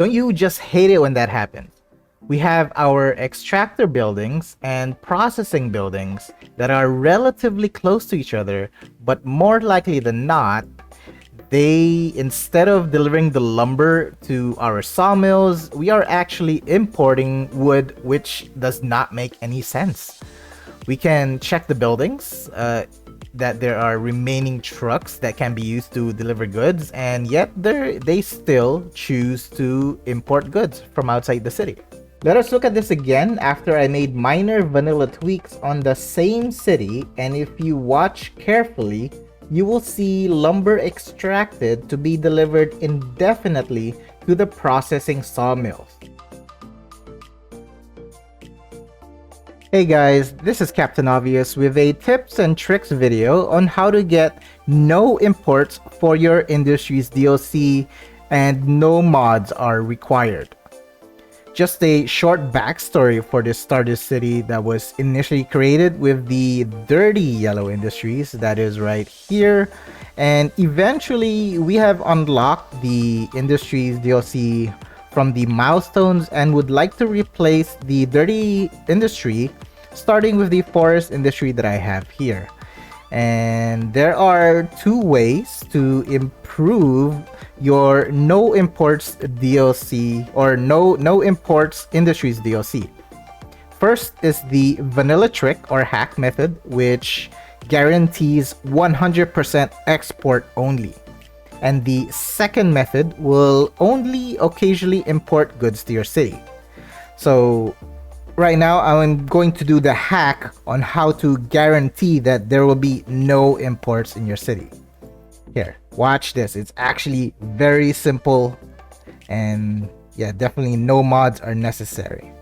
Don't you just hate it when that happens? We have our extractor buildings and processing buildings that are relatively close to each other, but more likely than not, they, instead of delivering the lumber to our sawmills, we are actually importing wood, which does not make any sense. We can check the buildings, that there are remaining trucks that can be used to deliver goods, and yet they still choose to import goods from outside the city. Let us look at this again after I made minor vanilla tweaks on the same city, and if you watch carefully, you will see lumber extracted to be delivered indefinitely to the processing sawmills. Hey guys, this is Captain Obvious with a tips and tricks video on how to get no imports for your Industries DLC and no mods are required. Just a short backstory for this starter city that was initially created with the dirty yellow industries that is right here, and eventually we have unlocked the Industries DLC from the milestones and would like to replace the dirty industry starting with the forest industry that I have here. And there are two ways to improve your no imports DLC or no imports industries DLC. First is the vanilla trick or hack method, which guarantees 100% export only. And the second method will only occasionally import goods to your city. So right now I'm going to do the hack on how to guarantee that there will be no imports in your city. Here, watch this. It's actually very simple, and yeah, definitely no mods are necessary.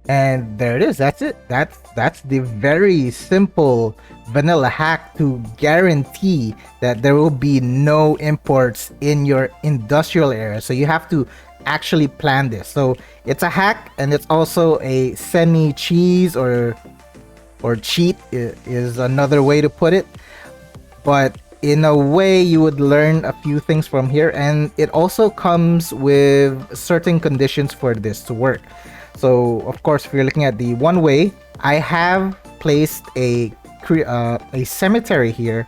And there it is. That's it. That's the very simple vanilla hack to guarantee that there will be no imports in your industrial area. So you have to actually plan this. So it's a hack, and it's also a semi-cheese or cheat is another way to put it. But in a way, you would learn a few things from here, and it also comes with certain conditions for this to work. So of course, if you're looking at the one way, I have placed a cemetery here,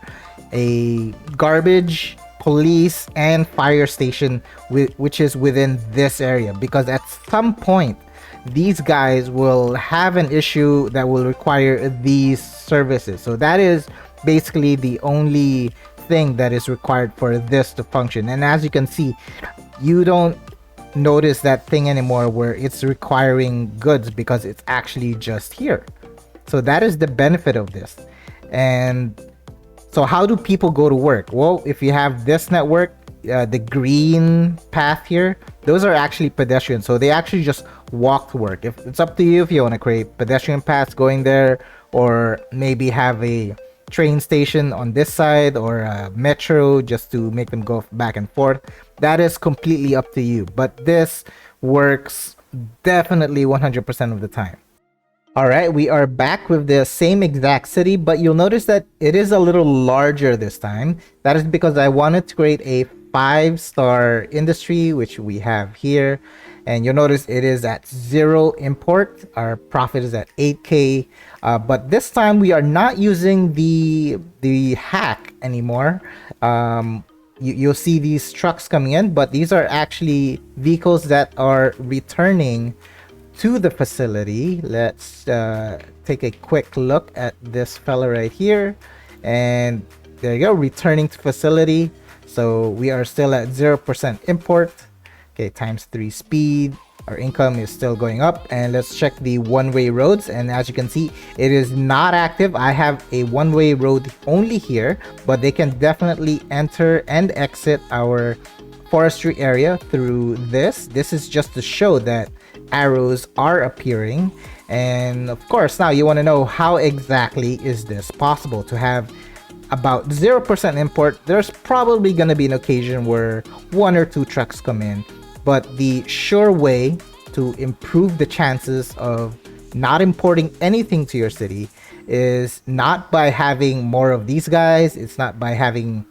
a garbage, police, and fire station which is within this area, because at some point these guys will have an issue that will require these services. So that is basically the only thing that is required for this to function. And as you can see, you don't notice that thing anymore where it's requiring goods because it's actually just here. So that is the benefit of this. And so how do people go to work? Well, if you have this network, the green path here, those are actually pedestrians. So they actually just walk to work. If it's up to you if you want to create pedestrian paths going there, or maybe have a train station on this side or a metro just to make them go back and forth. That is completely up to you. But this works definitely 100% of the time. Alright, we are back with the same exact city, but you'll notice that it is a little larger this time. That is because I wanted to create a 5-star industry, which we have here. And you'll notice it is at 0 import. Our profit is at 8K. But this time we are not using the hack anymore. You'll see these trucks coming in, but these are actually vehicles that are returning to the facility. Let's take a quick look at this fella right here, and there you go, returning to facility. So we are still at 0% import. Okay, ×3 speed. Our income is still going up, and let's check the one-way roads. And as you can see, it is not active. I have a one-way road only here, but they can definitely enter and exit our forestry area through this. This is just to show that arrows are appearing. And of course, now you want to know how exactly is this possible to have about 0% import. There's probably going to be an occasion where 1 or 2 trucks come in, but the sure way to improve the chances of not importing anything to your city is not by having more of these guys. It's not by having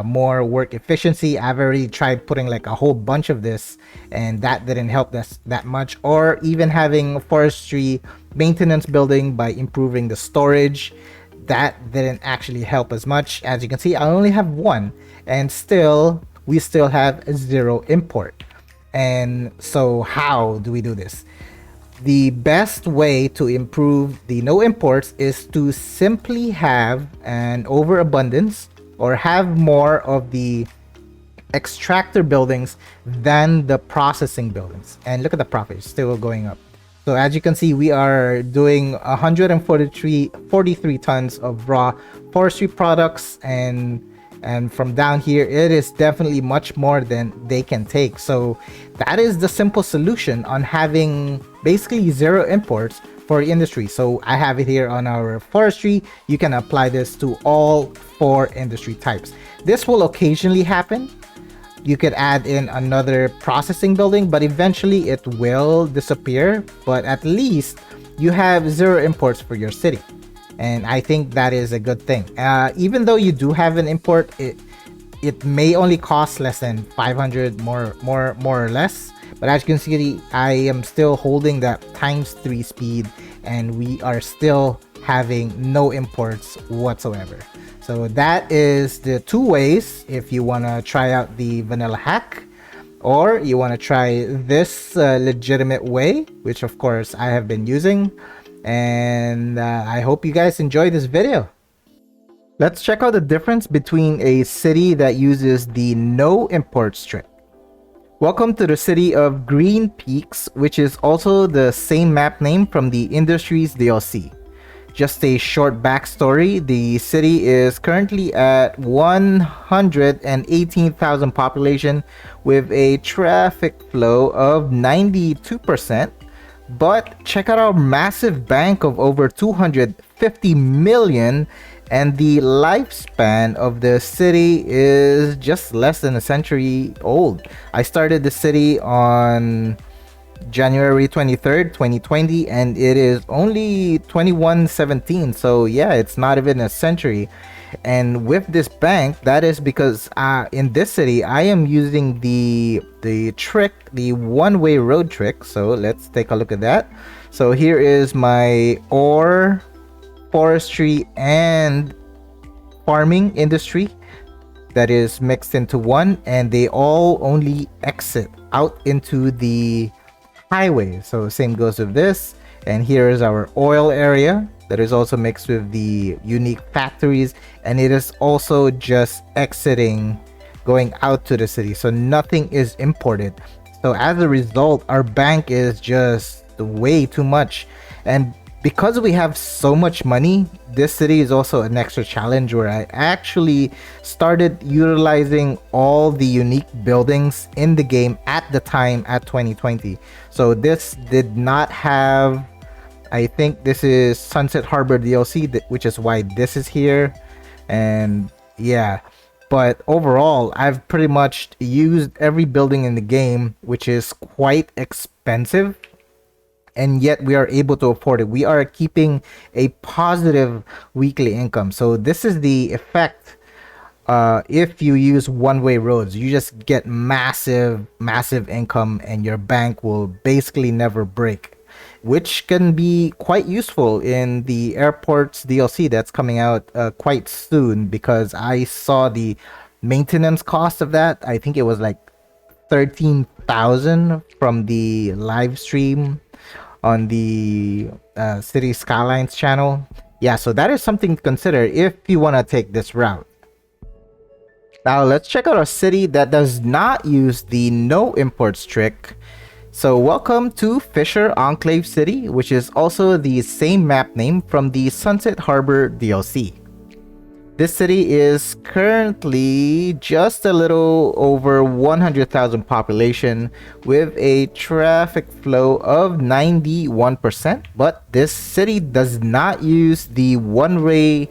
more work efficiency. I've already tried putting like a whole bunch of this, and that didn't help us that much. Or even having forestry maintenance building by improving the storage, that didn't actually help as much. As you can see, I only have one, and still we still have a zero import. And so how do we do this? The best way to improve the no imports is to simply have an overabundance or have more of the extractor buildings than the processing buildings. And look at the profit, it's still going up. So as you can see, we are doing 143 tons of raw forestry products, and from down here it is definitely much more than they can take. So that is the simple solution on having basically zero imports for industry. So I have it here on our forestry. You can apply this to all 4 industry types. This will occasionally happen. You could add in another processing building, but eventually it will disappear. But at least you have zero imports for your city, and I think that is a good thing. Even though you do have an import, it may only cost less than 500 more or less. But as you can see, I am still holding that ×3 speed, and we are still having no imports whatsoever. So that is the 2 ways if you want to try out the vanilla hack, or you want to try this legitimate way, which of course I have been using. And I hope you guys enjoy this video. Let's check out the difference between a city that uses the no imports trick. Welcome to the city of Green Peaks, which is also the same map name from the Industries DLC. Just a short backstory, the city is currently at 118,000 population with a traffic flow of 92%. But check out our massive bank of over 250 million, and the lifespan of the city is just less than a century old. I started the city on January 23rd, 2020, and it is only 2117. So yeah, it's not even a century. And with this bank, that is because in this city I am using the trick, the one-way road trick. So let's take a look at that. So here is my ore, forestry, and farming industry that is mixed into one, and they all only exit out into the highway. So same goes with this. And here is our oil area that is also mixed with the unique factories, and it is also just exiting, going out to the city. So nothing is imported. So as a result, our bank is just way too much. And because we have so much money, this city is also an extra challenge where I actually started utilizing all the unique buildings in the game at the time at 2020. So this did not have, I think this is Sunset Harbor DLC, which is why this is here. And yeah, but overall, I've pretty much used every building in the game, which is quite expensive, and yet we are able to afford it. We are keeping a positive weekly income. So this is the effect. If you use one-way roads, you just get massive income, and your bank will basically never break, which can be quite useful in the airports DLC that's coming out quite soon, because I saw the maintenance cost of that. I think it was like 13,000 from the live stream on the City Skylines channel. Yeah, so that is something to consider if you want to take this route. Now let's check out a city that does not use the no imports trick. So welcome to Fisher Enclave City, which is also the same map name from the Sunset Harbor DLC. This city is currently just a little over 100,000 population with a traffic flow of 91%, but this city does not use the one-way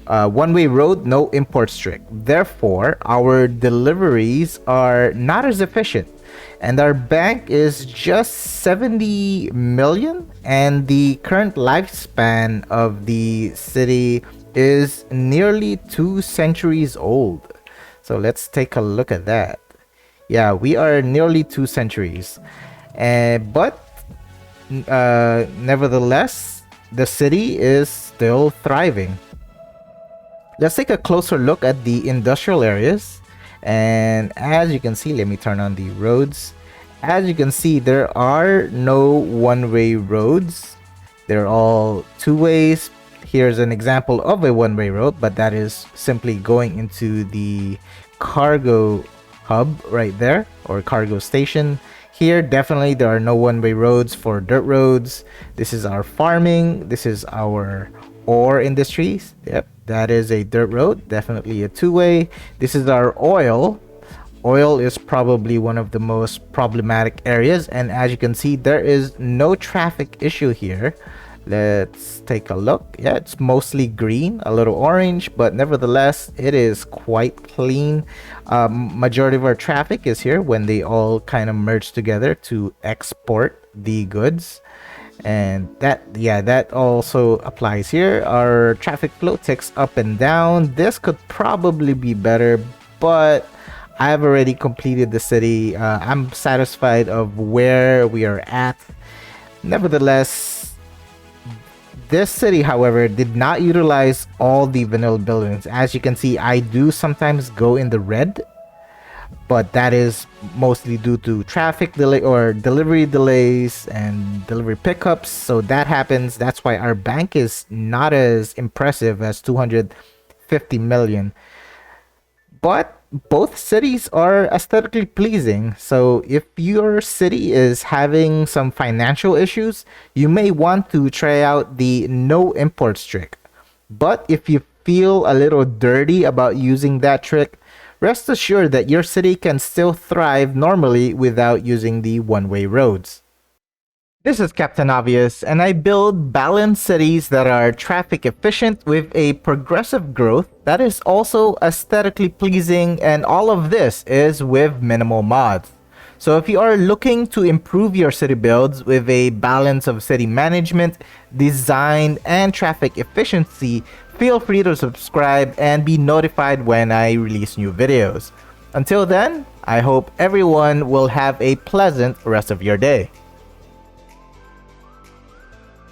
road no imports trick. Therefore, our deliveries are not as efficient, and our bank is just 70 million, and the current lifespan of the city is nearly 2 centuries old. So let's take a look at that. Yeah, we are nearly 2 centuries. But nevertheless, the city is still thriving. Let's take a closer look at the industrial areas. And as you can see, let me turn on the roads. As you can see, there are no one-way roads. They're all two ways. Here's an example of a one-way road, but that is simply going into the cargo hub right there, or cargo station. Here, definitely there are no one-way roads for dirt roads. This is our farming. This is our ore industries. Yep, that is a dirt road, definitely a two-way. This is our oil. Oil is probably one of the most problematic areas, and as you can see, there is no traffic issue here. Let's take a look. Yeah, it's mostly green, a little orange, but nevertheless, it is quite clean. Majority of our traffic is here when they all kind of merge together to export the goods. And that also applies here. Our traffic flow ticks up and down. This could probably be better, but I've already completed the city. I'm satisfied of where we are at. Nevertheless, this city, however, did not utilize all the vanilla buildings. As you can see, I do sometimes go in the red, but that is mostly due to traffic delay or delivery delays and delivery pickups. So that happens. That's why our bank is not as impressive as 250 million. But both cities are aesthetically pleasing. So if your city is having some financial issues, you may want to try out the no imports trick. But if you feel a little dirty about using that trick, rest assured that your city can still thrive normally without using the one-way roads. This is Captain Obvious, and I build balanced cities that are traffic efficient with a progressive growth that is also aesthetically pleasing, and all of this is with minimal mods. So if you are looking to improve your city builds with a balance of city management, design, and traffic efficiency, feel free to subscribe and be notified when I release new videos. Until then, I hope everyone will have a pleasant rest of your day.